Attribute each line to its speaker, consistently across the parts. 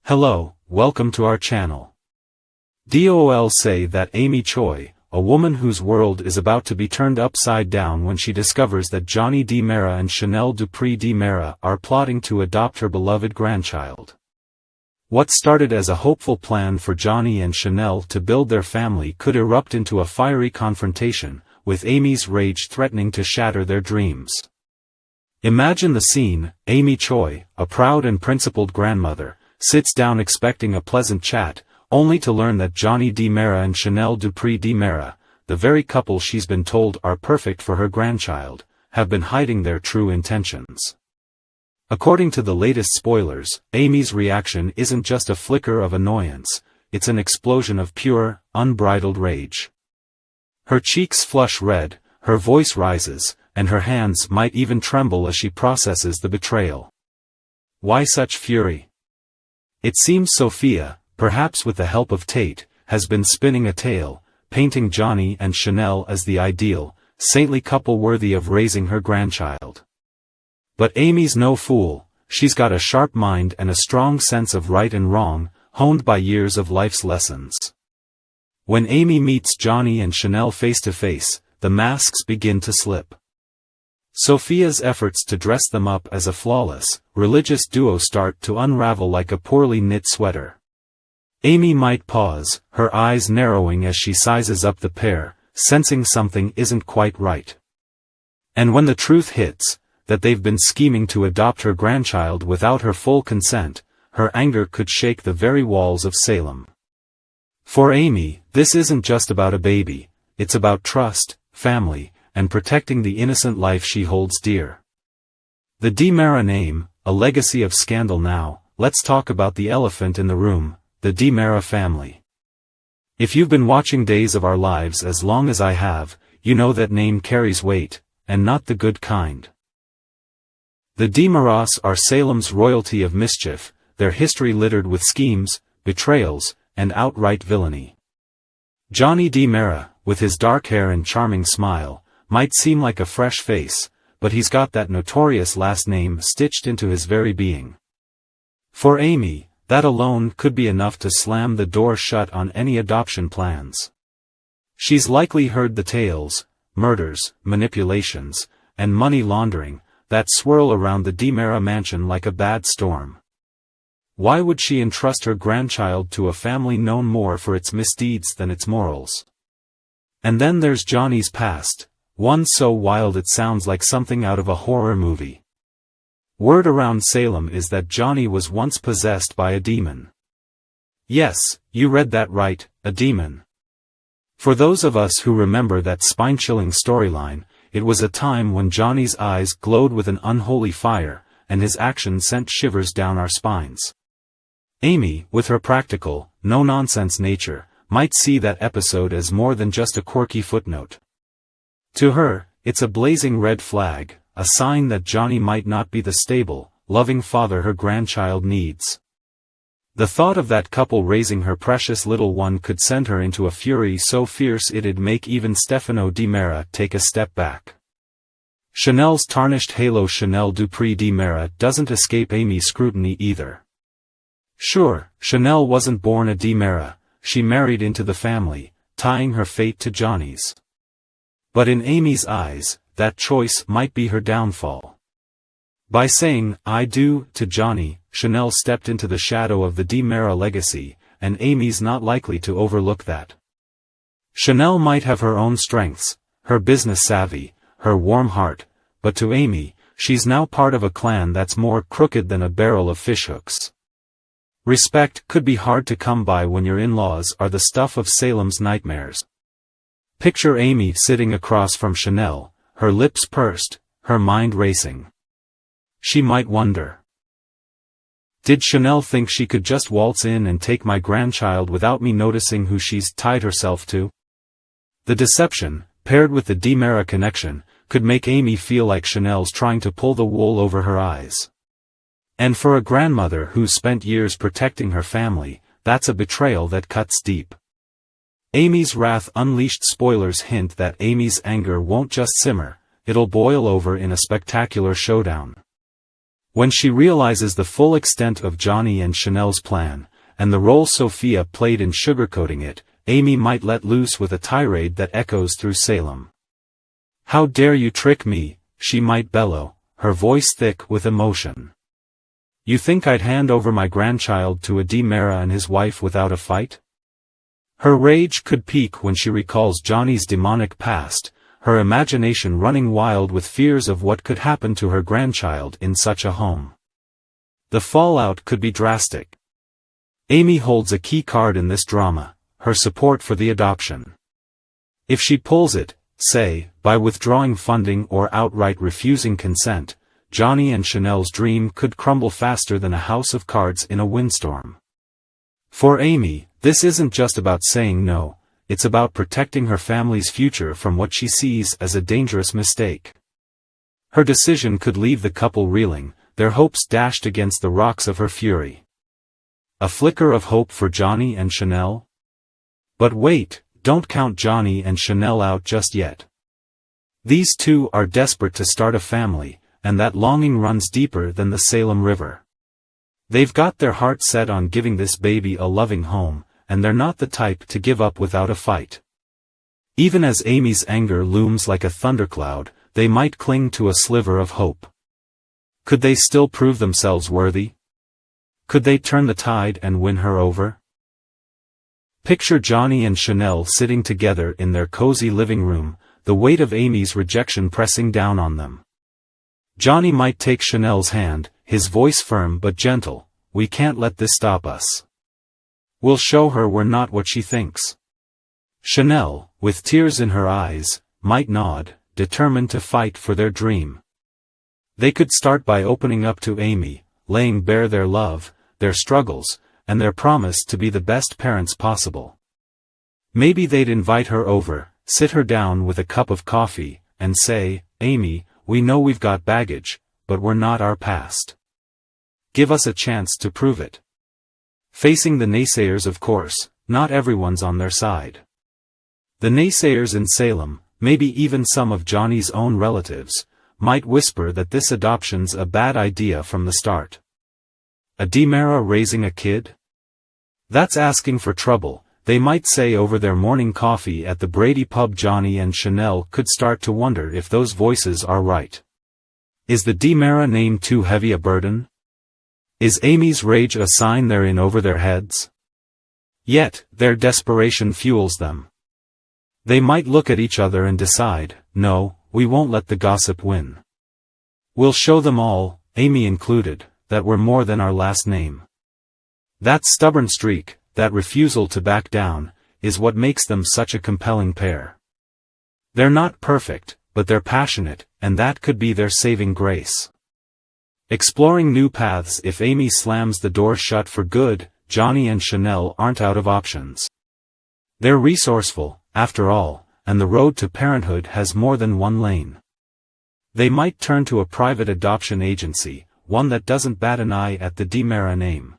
Speaker 1: Hello, welcome to our channel. DOOL say that Amy Choi, a woman whose world is about to be turned upside down when she discovers that Johnny DiMera and Chanel Dupree DiMera are plotting to adopt her beloved grandchild. What started as a hopeful plan for Johnny and Chanel to build their family could erupt into a fiery confrontation, with Amy's rage threatening to shatter their dreams. Imagine the scene: Amy Choi, a proud and principled grandmother, sits down expecting a pleasant chat, only to learn that Johnny DiMera and Chanel Dupree DiMera, the very couple she's been told are perfect for her grandchild, have been hiding their true intentions. According to the latest spoilers, Amy's reaction isn't just a flicker of annoyance, it's an explosion of pure, unbridled rage. Her cheeks flush red, her voice rises, and her hands might even tremble as she processes the betrayal. Why such fury? It seems Sophia, perhaps with the help of Tate, has been spinning a tale, painting Johnny and Chanel as the ideal, saintly couple worthy of raising her grandchild. But Amy's no fool, she's got a sharp mind and a strong sense of right and wrong, honed by years of life's lessons. When Amy meets Johnny and Chanel face to face, the masks begin to slip. Sophia's efforts to dress them up as a flawless, religious duo start to unravel like a poorly knit sweater. Amy might pause, her eyes narrowing as she sizes up the pair, sensing something isn't quite right. And when the truth hits, that they've been scheming to adopt her grandchild without her full consent, her anger could shake the very walls of Salem. For Amy, this isn't just about a baby, it's about trust, family, and protecting the innocent life she holds dear. The DiMera name, a legacy of scandal now. Let's talk about the elephant in the room, the DiMera family. If you've been watching Days of Our Lives as long as I have, you know that name carries weight, and not the good kind. The DiMeras are Salem's royalty of mischief, their history littered with schemes, betrayals, and outright villainy. Johnny DiMera, with his dark hair and charming smile, might seem like a fresh face, but he's got that notorious last name stitched into his very being. For Amy, that alone could be enough to slam the door shut on any adoption plans. She's likely heard the tales, murders, manipulations, and money laundering, that swirl around the DiMera mansion like a bad storm. Why would she entrust her grandchild to a family known more for its misdeeds than its morals? And then there's Johnny's past, one so wild it sounds like something out of a horror movie. Word around Salem is that Johnny was once possessed by a demon. Yes, you read that right, a demon. For those of us who remember that spine-chilling storyline, it was a time when Johnny's eyes glowed with an unholy fire, and his actions sent shivers down our spines. Amy, with her practical, no-nonsense nature, might see that episode as more than just a quirky footnote. To her, it's a blazing red flag, a sign that Johnny might not be the stable, loving father her grandchild needs. The thought of that couple raising her precious little one could send her into a fury so fierce it'd make even Stefano DiMera take a step back. Chanel's tarnished halo. Chanel Dupree DiMera doesn't escape Amy's scrutiny either. Sure, Chanel wasn't born a DiMera, she married into the family, tying her fate to Johnny's. But in Amy's eyes, that choice might be her downfall. By saying, "I do," to Johnny, Chanel stepped into the shadow of the DiMera legacy, and Amy's not likely to overlook that. Chanel might have her own strengths, her business savvy, her warm heart, but to Amy, she's now part of a clan that's more crooked than a barrel of fishhooks. Respect could be hard to come by when your in-laws are the stuff of Salem's nightmares. Picture Amy sitting across from Chanel, her lips pursed, her mind racing. She might wonder. Did Chanel think she could just waltz in and take my grandchild without me noticing who she's tied herself to? The deception, paired with the DiMera connection, could make Amy feel like Chanel's trying to pull the wool over her eyes. And for a grandmother who's spent years protecting her family, that's a betrayal that cuts deep. Amy's wrath unleashed. Spoilers hint that Amy's anger won't just simmer, it'll boil over in a spectacular showdown. When she realizes the full extent of Johnny and Chanel's plan, and the role Sophia played in sugarcoating it, Amy might let loose with a tirade that echoes through Salem. "How dare you trick me," she might bellow, her voice thick with emotion. "You think I'd hand over my grandchild to a DiMera and his wife without a fight?" Her rage could peak when she recalls Johnny's demonic past, her imagination running wild with fears of what could happen to her grandchild in such a home. The fallout could be drastic. Amy holds a key card in this drama, her support for the adoption. If she pulls it, say, by withdrawing funding or outright refusing consent, Johnny and Chanel's dream could crumble faster than a house of cards in a windstorm. For Amy, this isn't just about saying no, it's about protecting her family's future from what she sees as a dangerous mistake. Her decision could leave the couple reeling, their hopes dashed against the rocks of her fury. A flicker of hope for Johnny and Chanel? But wait, don't count Johnny and Chanel out just yet. These two are desperate to start a family, and that longing runs deeper than the Salem River. They've got their heart set on giving this baby a loving home, and they're not the type to give up without a fight. Even as Amy's anger looms like a thundercloud, they might cling to a sliver of hope. Could they still prove themselves worthy? Could they turn the tide and win her over? Picture Johnny and Chanel sitting together in their cozy living room, the weight of Amy's rejection pressing down on them. Johnny might take Chanel's hand, his voice firm but gentle. "We can't let this stop us. We'll show her we're not what she thinks." Chanel, with tears in her eyes, might nod, determined to fight for their dream. They could start by opening up to Amy, laying bare their love, their struggles, and their promise to be the best parents possible. Maybe they'd invite her over, sit her down with a cup of coffee, and say, "Amy, we know we've got baggage, but we're not our past. Give us a chance to prove it." Facing the naysayers, of course, not everyone's on their side. The naysayers in Salem, maybe even some of Johnny's own relatives, might whisper that this adoption's a bad idea from the start. A DiMera raising a kid? That's asking for trouble, they might say over their morning coffee at the Brady pub. Johnny and Chanel could start to wonder if those voices are right. Is the DiMera name too heavy a burden? Is Amy's rage a sign they're in over their heads? Yet, their desperation fuels them. They might look at each other and decide, "No, we won't let the gossip win. We'll show them all, Amy included, that we're more than our last name." That stubborn streak, that refusal to back down, is what makes them such a compelling pair. They're not perfect, but they're passionate, and that could be their saving grace. Exploring new paths. If Amy slams the door shut for good, Johnny and Chanel aren't out of options. They're resourceful, after all, and the road to parenthood has more than one lane. They might turn to a private adoption agency, one that doesn't bat an eye at the DiMera name.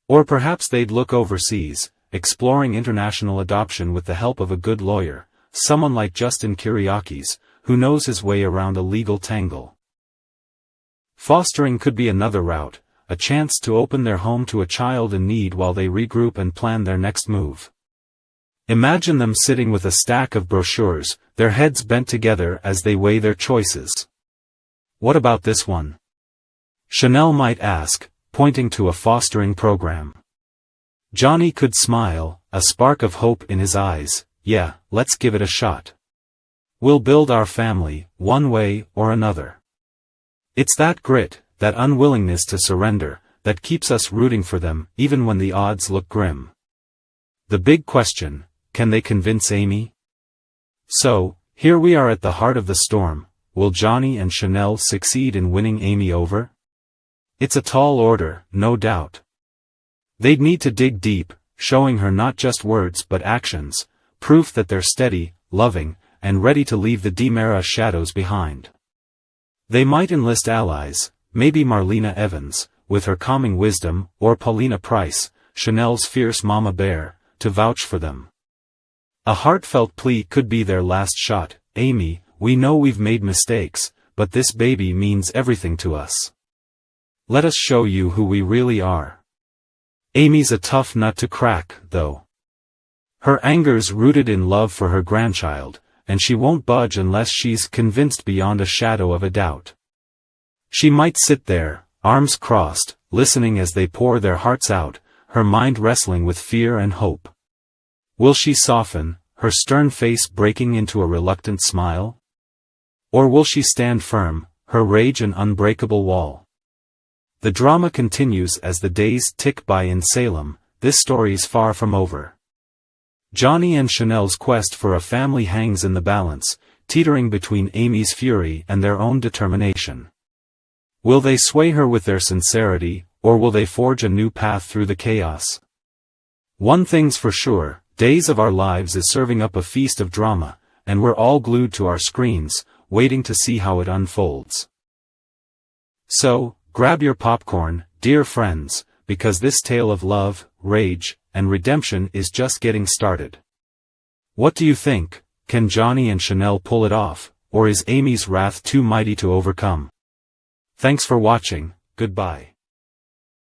Speaker 1: Or perhaps they'd look overseas, exploring international adoption with the help of a good lawyer, someone like Justin Kiriakis, who knows his way around a legal tangle. Fostering could be another route, a chance to open their home to a child in need while they regroup and plan their next move. Imagine them sitting with a stack of brochures, their heads bent together as they weigh their choices. "What about this one?" Chanel might ask, pointing to a fostering program. Johnny could smile, a spark of hope in his eyes. "Yeah, let's give it a shot. We'll build our family, one way or another." It's that grit, that unwillingness to surrender, that keeps us rooting for them, even when the odds look grim. The big question, can they convince Amy? So, here we are at the heart of the storm. Will Johnny and Chanel succeed in winning Amy over? It's a tall order, no doubt. They'd need to dig deep, showing her not just words but actions, proof that they're steady, loving, and ready to leave the DiMera shadows behind. They might enlist allies, maybe Marlena Evans, with her calming wisdom, or Paulina Price, Chanel's fierce mama bear, to vouch for them. A heartfelt plea could be their last shot. "Amy, we know we've made mistakes, but this baby means everything to us. Let us show you who we really are. Amy's a tough nut to crack, though. Her anger's rooted in love for her grandchild, and she won't budge unless she's convinced beyond a shadow of a doubt. She might sit there, arms crossed, listening as they pour their hearts out, her mind wrestling with fear and hope. Will she soften, her stern face breaking into a reluctant smile? Or will she stand firm, her rage an unbreakable wall? The drama continues as the days tick by in Salem. This story's far from over. Johnny and Chanel's quest for a family hangs in the balance, teetering between Amy's fury and their own determination. Will they sway her with their sincerity, or will they forge a new path through the chaos? One thing's for sure, Days of Our Lives is serving up a feast of drama, and we're all glued to our screens, waiting to see how it unfolds. So, grab your popcorn, dear friends, because this tale of love, rage, and redemption is just getting started. What do you think? Can Johnny and Chanel pull it off, or is Amy's wrath too mighty to overcome? Thanks for watching, goodbye.